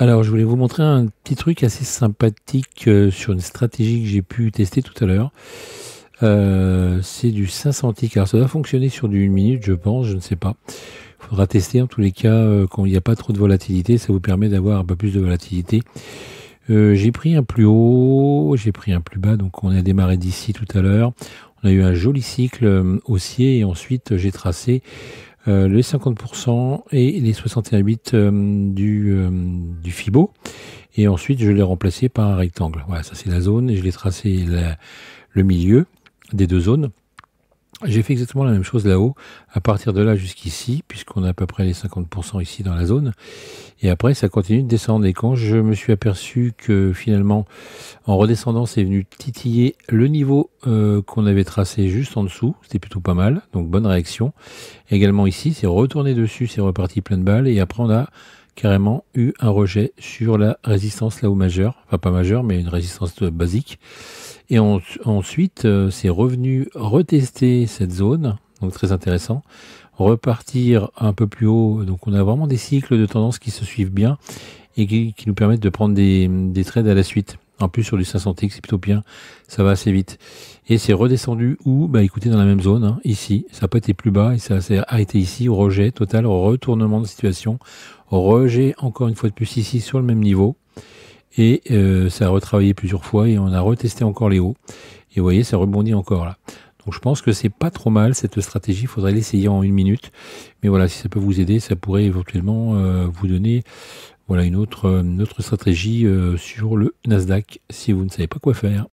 Alors, je voulais vous montrer un petit truc assez sympathique sur une stratégie que j'ai pu tester tout à l'heure. C'est du 500 ticks. Alors, ça va fonctionner sur du 1 minute, je pense, je ne sais pas. Il faudra tester en tous les cas quand il n'y a pas trop de volatilité. Ça vous permet d'avoir un peu plus de volatilité. J'ai pris un plus haut, j'ai pris un plus bas. Donc, on a démarré d'ici tout à l'heure. On a eu un joli cycle haussier et ensuite j'ai tracé les 50% et les 61,8 du FIBO. Et ensuite, je l'ai remplacé par un rectangle. Voilà, ça c'est la zone. Et je l'ai tracé le milieu des deux zones. J'ai fait exactement la même chose là-haut, à partir de là jusqu'ici, puisqu'on a à peu près les 50% ici dans la zone. Et après, ça continue de descendre. Et quand je me suis aperçu que finalement, en redescendant, c'est venu titiller le niveau qu'on avait tracé juste en dessous, c'était plutôt pas mal, donc bonne réaction. Également ici, c'est retourné dessus, c'est reparti plein de balles. Et après, on a carrément eu un rejet sur la résistance là-haut majeure, enfin pas majeure, mais une résistance basique. Et ensuite, c'est revenu retester cette zone, donc très intéressant. Repartir un peu plus haut, donc on a vraiment des cycles de tendance qui se suivent bien et qui nous permettent de prendre des trades à la suite. En plus, sur du 500X, c'est plutôt bien, ça va assez vite. Et c'est redescendu où? Bah écoutez, dans la même zone, hein, ici. Ça n'a pas été plus bas et ça s'est arrêté ici, au rejet total, au retournement de situation. Au rejet, encore une fois de plus, ici, sur le même niveau. Et ça a retravaillé plusieurs fois et on a retesté encore les hauts. Et vous voyez, ça rebondit encore là. Donc je pense que c'est pas trop mal cette stratégie, il faudrait l'essayer en 1 minute. Mais voilà, si ça peut vous aider, ça pourrait éventuellement vous donner voilà, une autre stratégie sur le Nasdaq si vous ne savez pas quoi faire.